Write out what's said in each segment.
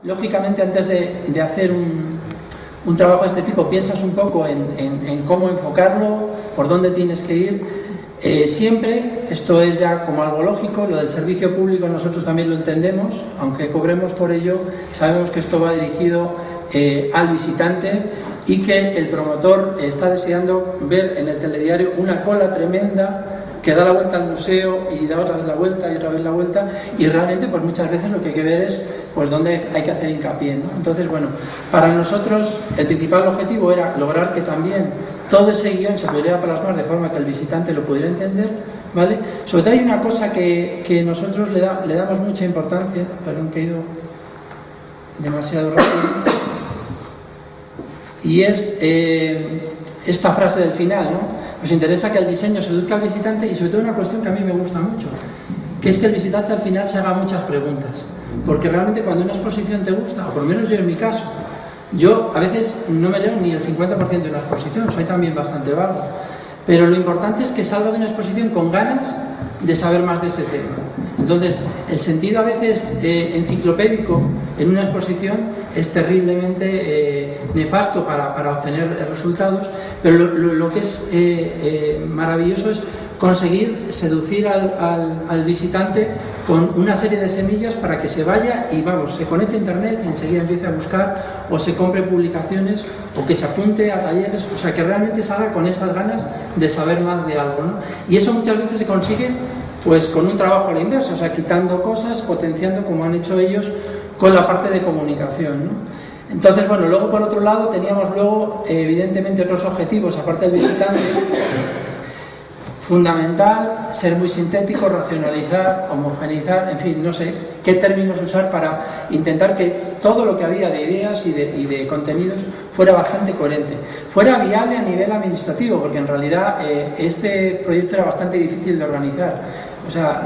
Lógicamente, antes de hacer un trabajo de este tipo, piensas un poco en cómo enfocarlo, por dónde tienes que ir. Siempre, esto es ya como algo lógico, lo del servicio público nosotros también lo entendemos, aunque cobremos por ello, sabemos que esto va dirigido al visitante y que el promotor está deseando ver en el telediario una cola tremenda que da la vuelta al museo y da otra vez la vuelta y otra vez la vuelta, y realmente pues muchas veces lo que hay que ver es pues dónde hay que hacer hincapié, ¿no? Entonces, bueno, para nosotros el principal objetivo era lograr que también todo ese guión se pudiera plasmar de forma que el visitante lo pudiera entender, ¿vale? Sobre todo hay una cosa que nosotros le damos mucha importancia, perdón que he ido demasiado rápido, y es esta frase del final, ¿no? Nos interesa que el diseño seduzca al visitante, y sobre todo una cuestión que a mí me gusta mucho, que es que el visitante al final se haga muchas preguntas, porque realmente cuando una exposición te gusta, o por lo menos yo en mi caso, yo a veces no me leo ni el 50% de una exposición, soy también bastante vago, pero lo importante es que salga de una exposición con ganas de saber más de ese tema. Entonces, el sentido a veces enciclopédico en una exposición es terriblemente nefasto para obtener resultados, pero lo que es maravilloso es conseguir seducir al visitante con una serie de semillas para que se vaya y, vamos, se conecte a internet y enseguida empiece a buscar, o se compre publicaciones, o que se apunte a talleres, o sea, que realmente salga con esas ganas de saber más de algo, ¿no? Y eso muchas veces se consigue pues con un trabajo a la inversa, o sea, quitando cosas, potenciando, como han hecho ellos, con la parte de comunicación, ¿no? Entonces, bueno, luego por otro lado teníamos evidentemente otros objetivos, aparte del visitante. Fundamental, ser muy sintético, racionalizar, homogeneizar, en fin, no sé qué términos usar para intentar que todo lo que había de ideas y de contenidos fuera bastante coherente, fuera viable a nivel administrativo, porque en realidad este proyecto era bastante difícil de organizar. O sea,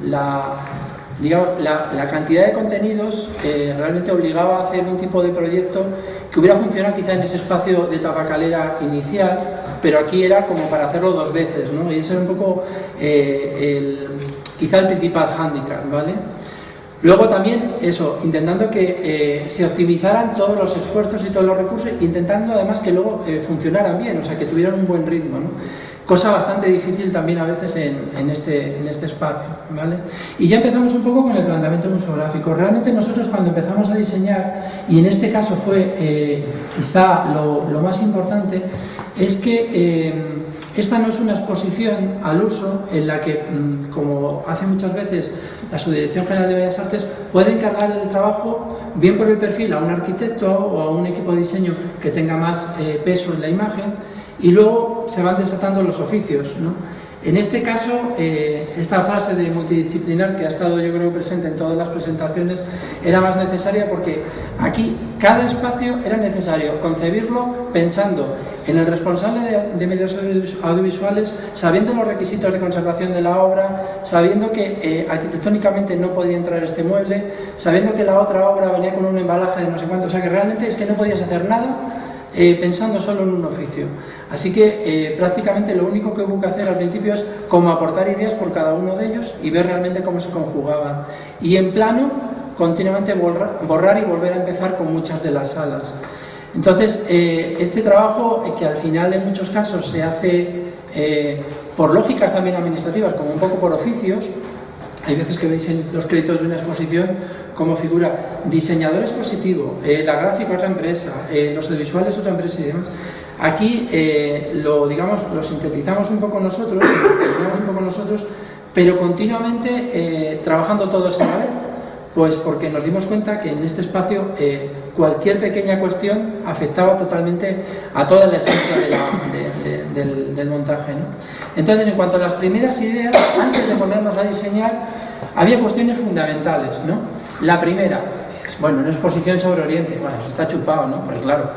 la cantidad de contenidos realmente obligaba a hacer un tipo de proyecto que hubiera funcionado quizá en ese espacio de tabacalera inicial, pero aquí era como para hacerlo dos veces, ¿no? Y eso era un poco quizá el principal hándicap, ¿vale? Luego también eso, intentando que se optimizaran todos los esfuerzos y todos los recursos, intentando además que luego funcionaran bien, o sea, que tuvieran un buen ritmo, ¿no? Cosa bastante difícil también a veces en este espacio, ¿vale? Y ya empezamos un poco con el planteamiento museográfico. Realmente nosotros cuando empezamos a diseñar, y en este caso fue quizá lo más importante, es que esta no es una exposición al uso en la que, como hace muchas veces la Subdirección General de Bellas Artes, puede encargar el trabajo bien por el perfil a un arquitecto o a un equipo de diseño que tenga más peso en la imagen, y luego se van desatando los oficios, ¿no? En este caso, esta fase de multidisciplinar que ha estado, yo creo, presente en todas las presentaciones, era más necesaria porque aquí cada espacio era necesario concebirlo pensando en el responsable de medios audiovisuales, sabiendo los requisitos de conservación de la obra, sabiendo que arquitectónicamente no podía entrar este mueble, sabiendo que la otra obra venía con un embalaje de no sé cuánto, o sea que realmente es que no podías hacer nada pensando solo en un oficio. Así que prácticamente lo único que hubo que hacer al principio es como aportar ideas por cada uno de ellos y ver realmente cómo se conjugaban. Y en plano, continuamente borrar y volver a empezar con muchas de las salas. Entonces, este trabajo, que al final en muchos casos se hace por lógicas también administrativas, como un poco por oficios, hay veces que veis en los créditos de una exposición como figura diseñador expositivo, la gráfica otra empresa, los audiovisuales otra empresa y demás. Aquí lo sintetizamos un poco nosotros, pero continuamente trabajando todos a la vez, pues porque nos dimos cuenta que en este espacio cualquier pequeña cuestión afectaba totalmente a toda la esencia del montaje, ¿no? Entonces, en cuanto a las primeras ideas, antes de ponernos a diseñar, había cuestiones fundamentales, ¿no? La primera, bueno, una exposición sobre Oriente, bueno, eso está chupado, ¿no? Porque claro,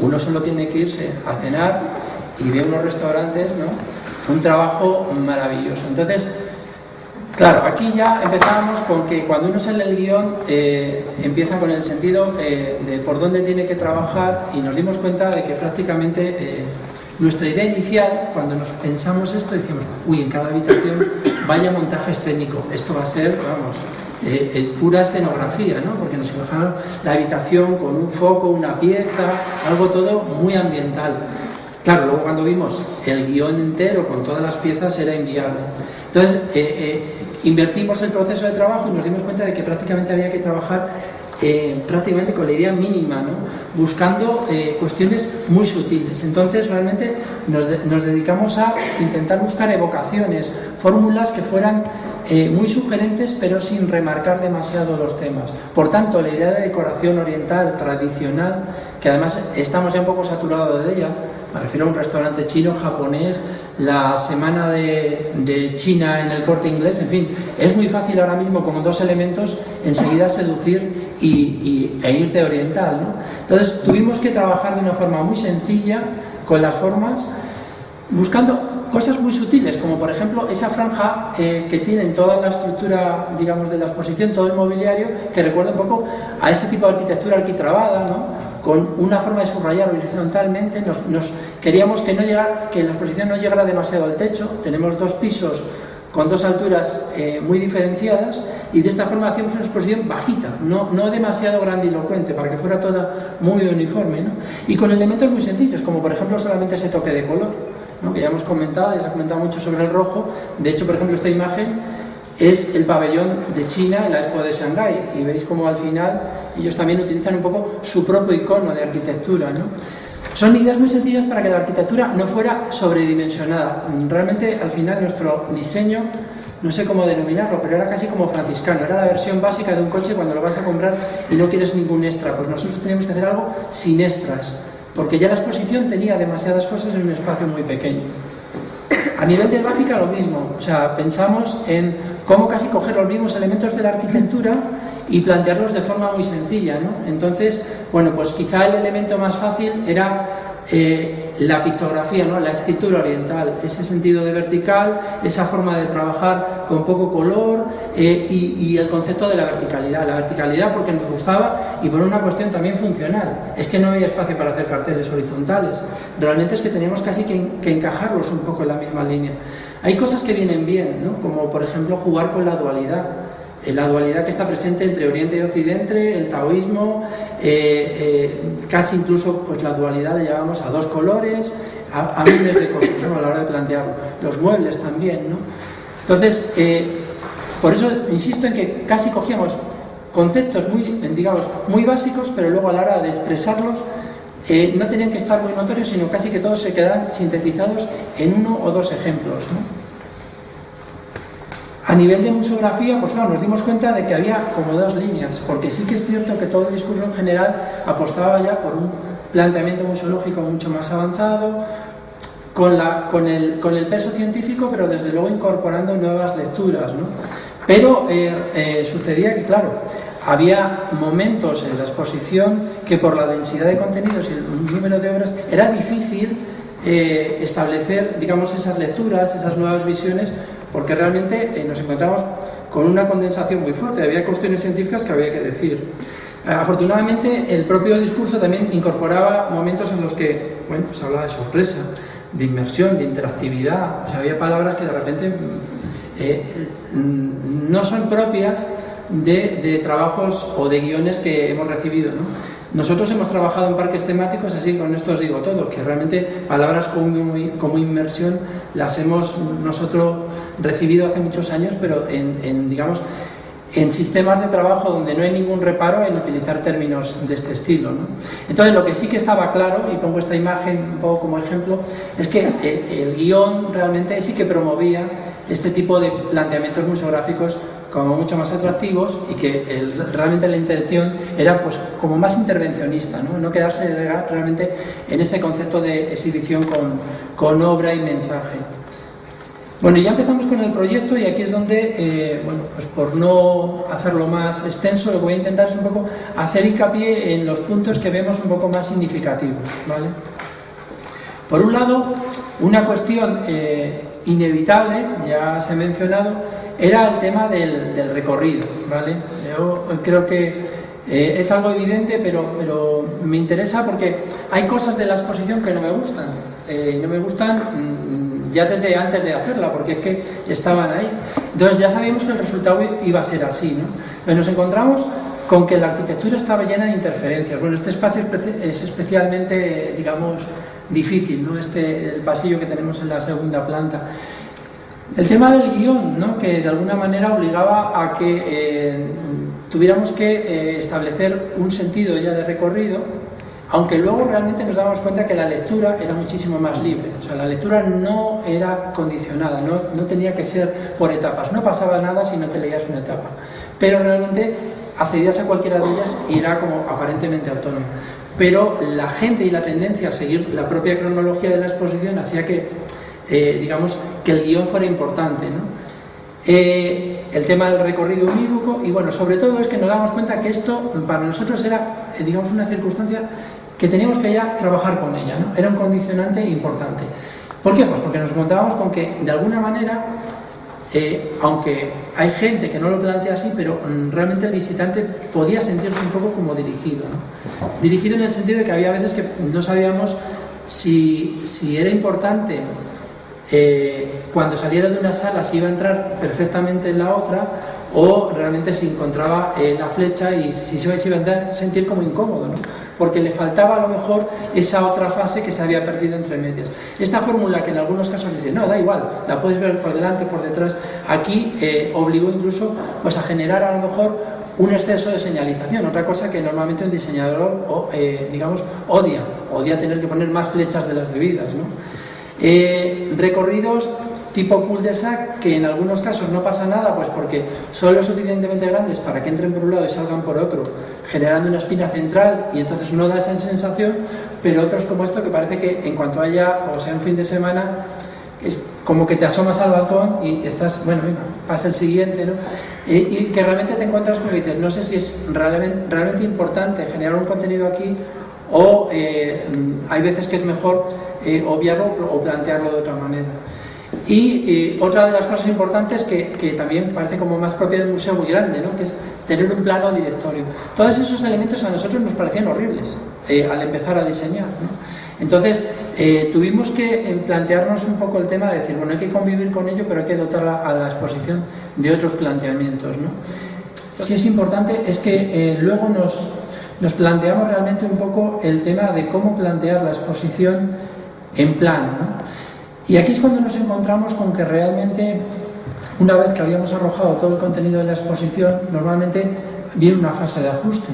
uno solo tiene que irse a cenar y ve unos restaurantes, ¿no? Un trabajo maravilloso. Entonces, claro, aquí ya empezábamos con que cuando uno sale el guión empieza con el sentido de por dónde tiene que trabajar, y nos dimos cuenta de que prácticamente nuestra idea inicial, cuando nos pensamos esto, decíamos, uy, en cada habitación vaya montaje escénico, esto va a ser, vamos, pura escenografía, ¿no? Porque nos imaginamos la habitación con un foco, una pieza, algo todo muy ambiental. Claro, luego cuando vimos el guión entero con todas las piezas era inviable. Entonces, invertimos el proceso de trabajo y nos dimos cuenta de que prácticamente había que trabajar prácticamente con la idea mínima, ¿no? Buscando cuestiones muy sutiles. Entonces realmente nos dedicamos a intentar buscar evocaciones, fórmulas que fueran muy sugerentes pero sin remarcar demasiado los temas. Por tanto, la idea de decoración oriental tradicional, que además estamos ya un poco saturados de ella, me refiero a un restaurante chino, japonés, la semana de China en el Corte Inglés, en fin, es muy fácil ahora mismo como dos elementos enseguida seducir e ir de oriental, ¿no? Entonces tuvimos que trabajar de una forma muy sencilla con las formas, buscando cosas muy sutiles, como por ejemplo esa franja que tiene en toda la estructura, digamos, de la exposición, todo el mobiliario, que recuerda un poco a ese tipo de arquitectura alquitrabada, ¿no? Con una forma de subrayar horizontalmente. Queríamos que la exposición no llegara demasiado al techo. Tenemos 2 pisos con 2 alturas muy diferenciadas, y de esta forma hacíamos una exposición bajita, no demasiado grandilocuente, para que fuera toda muy uniforme, ¿no? Y con elementos muy sencillos, como por ejemplo solamente ese toque de color, ¿no? Que ya hemos comentado, ya se ha comentado mucho sobre el rojo. De hecho, por ejemplo, esta imagen es el pabellón de China en la Expo de Shanghái, y veis como al final ellos también utilizan un poco su propio icono de arquitectura, ¿no? Son ideas muy sencillas para que la arquitectura no fuera sobredimensionada. Realmente al final nuestro diseño, no sé cómo denominarlo, pero era casi como franciscano, era la versión básica de un coche cuando lo vas a comprar y no quieres ningún extra. Pues nosotros teníamos que hacer algo sin extras, porque ya la exposición tenía demasiadas cosas en un espacio muy pequeño. A nivel de gráfica lo mismo, o sea, pensamos en cómo casi coger los mismos elementos de la arquitectura y plantearlos de forma muy sencilla, ¿no? Entonces, bueno, pues quizá el elemento más fácil era la pictografía, ¿no? La escritura oriental, ese sentido de vertical, esa forma de trabajar con poco color, y el concepto de la verticalidad porque nos gustaba y por una cuestión también funcional. Es que no había espacio para hacer carteles horizontales, realmente es que teníamos casi que encajarlos un poco en la misma línea. Hay cosas que vienen bien, ¿no? Como por ejemplo jugar con la dualidad que está presente entre Oriente y Occidente, el taoísmo, casi incluso pues la dualidad le llamamos a 2 colores, a miles de cosas, ¿no? A la hora de plantearlo. Los muebles también, ¿no? Entonces, por eso insisto en que casi cogíamos conceptos muy básicos, pero luego a la hora de expresarlos no tenían que estar muy notorios, sino casi que todos se quedan sintetizados en 1 o 2 ejemplos, ¿no? A nivel de museografía, pues claro, nos dimos cuenta de que había como 2 líneas, porque sí que es cierto que todo el discurso en general apostaba ya por un planteamiento museológico mucho más avanzado, con el peso científico, pero desde luego incorporando nuevas lecturas, ¿no? Pero sucedía que, claro, había momentos en la exposición que por la densidad de contenidos y el número de obras era difícil establecer, digamos, esas lecturas, esas nuevas visiones, porque realmente nos encontramos con una condensación muy fuerte. Había cuestiones científicas que había que decir. Afortunadamente, el propio discurso también incorporaba momentos en los que, bueno, pues hablaba de sorpresa, de inmersión, de interactividad. O sea, había palabras que de repente no son propias de trabajos o de guiones que hemos recibido, ¿no? Nosotros hemos trabajado en parques temáticos, así con esto os digo todo, que realmente palabras como inmersión las hemos nosotros recibido hace muchos años, pero digamos, en sistemas de trabajo donde no hay ningún reparo en utilizar términos de este estilo, ¿no? Entonces, lo que sí que estaba claro, y pongo esta imagen un poco como ejemplo, es que el guión realmente sí que promovía este tipo de planteamientos museográficos como mucho más atractivos, y que realmente la intención era pues como más intervencionista, ¿no? Quedarse realmente en ese concepto de exhibición con obra y mensaje. Bueno, ya empezamos con el proyecto, y aquí es donde, bueno, pues por no hacerlo más extenso, lo que voy a intentar es un poco hacer hincapié en los puntos que vemos un poco más significativos, ¿vale? Por un lado, una cuestión inevitable, ya se ha mencionado, era el tema del recorrido, ¿vale? Yo creo que es algo evidente, pero me interesa porque hay cosas de la exposición que no me gustan, y no me gustan ya desde antes de hacerla, porque es que estaban ahí. Entonces ya sabíamos que el resultado iba a ser así, ¿no? Entonces nos encontramos con que la arquitectura estaba llena de interferencias. Bueno, este espacio es especialmente, digamos, difícil, ¿no? El pasillo que tenemos en la segunda planta. El tema del guión, ¿no? Que de alguna manera obligaba a que tuviéramos que establecer un sentido ya de recorrido, aunque luego realmente nos dábamos cuenta que la lectura era muchísimo más libre. O sea, la lectura no era condicionada, no tenía que ser por etapas, no pasaba nada si no te leías una etapa, pero realmente accedías a cualquiera de ellas y era como aparentemente autónomo. Pero la gente y la tendencia a seguir la propia cronología de la exposición hacía que, digamos, que el guión fuera importante, ¿no? El tema del recorrido unívoco, y bueno, sobre todo es que nos damos cuenta que esto para nosotros era, digamos, una circunstancia que teníamos que ya trabajar con ella, ¿no? Era un condicionante importante. ¿Por qué? Pues porque nos encontrábamos con que, de alguna manera, aunque hay gente que no lo plantea así, pero realmente el visitante podía sentirse un poco como dirigido, ¿no? Dirigido en el sentido de que había veces que no sabíamos si era importante cuando saliera de una sala si iba a entrar perfectamente en la otra, o realmente se encontraba la flecha y si se iba a sentir como incómodo, ¿no? Porque le faltaba a lo mejor esa otra fase que se había perdido entre medias. Esta fórmula que en algunos casos dice, no, da igual, la puedes ver por delante, por detrás, aquí obligó incluso pues, a generar a lo mejor un exceso de señalización, otra cosa que normalmente un diseñador digamos, odia tener que poner más flechas de las debidas, ¿no? Recorridos tipo cul-de-sac, que en algunos casos no pasa nada, pues porque son lo suficientemente grandes para que entren por un lado y salgan por otro, generando una espina central y entonces no da esa sensación, pero otros como esto que parece que en cuanto haya, o sea, un fin de semana, es como que te asomas al balcón y estás, bueno, venga, pasa el siguiente, ¿no? Y que realmente te encuentras como dices, no sé si es realmente importante generar un contenido aquí o hay veces que es mejor obviarlo o plantearlo de otra manera. Y otra de las cosas importantes que también parece como más propia de un museo muy grande, ¿no? Que es tener un plano directorio. Todos esos elementos a nosotros nos parecían horribles al empezar a diseñar, ¿no? Entonces tuvimos que plantearnos un poco el tema de decir, bueno, hay que convivir con ello, pero hay que dotar a la exposición de otros planteamientos, ¿no? Sí es importante es que luego nos planteamos realmente un poco el tema de cómo plantear la exposición en plan, ¿no? Y aquí es cuando nos encontramos con que realmente, una vez que habíamos arrojado todo el contenido de la exposición, normalmente viene una fase de ajuste.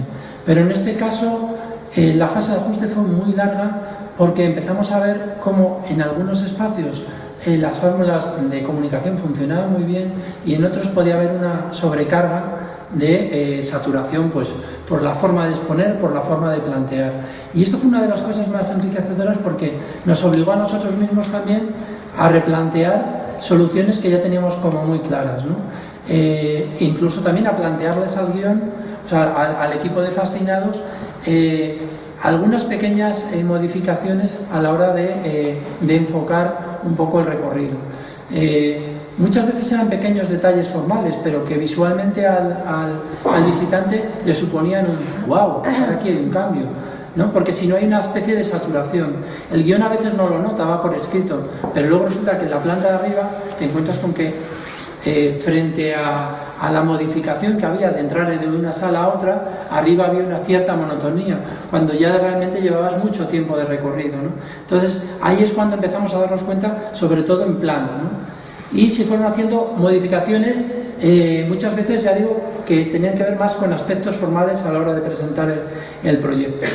Pero en este caso, la fase de ajuste fue muy larga porque empezamos a ver cómo en algunos espacios las fórmulas de comunicación funcionaban muy bien y en otros podía haber una sobrecarga de saturación, pues por la forma de exponer, por la forma de plantear. Y esto fue una de las cosas más enriquecedoras porque nos obligó a nosotros mismos también a replantear soluciones que ya teníamos como muy claras, ¿no? Incluso también a plantearles al guión, o sea, al equipo de Fascinados, algunas pequeñas modificaciones a la hora de enfocar un poco el recorrido. Muchas veces eran pequeños detalles formales, pero que visualmente al visitante le suponían un wow, aquí hay un cambio, ¿no? Porque si no hay una especie de saturación. El guión a veces no lo nota, va por escrito, pero luego resulta que en la planta de arriba te encuentras con que frente a la modificación que había de entrar de una sala a otra, arriba había una cierta monotonía, cuando ya realmente llevabas mucho tiempo de recorrido, ¿no? Entonces ahí es cuando empezamos a darnos cuenta, sobre todo en plano, ¿no? Y se fueron haciendo modificaciones, muchas veces, ya digo, que tenían que ver más con aspectos formales a la hora de presentar el proyecto.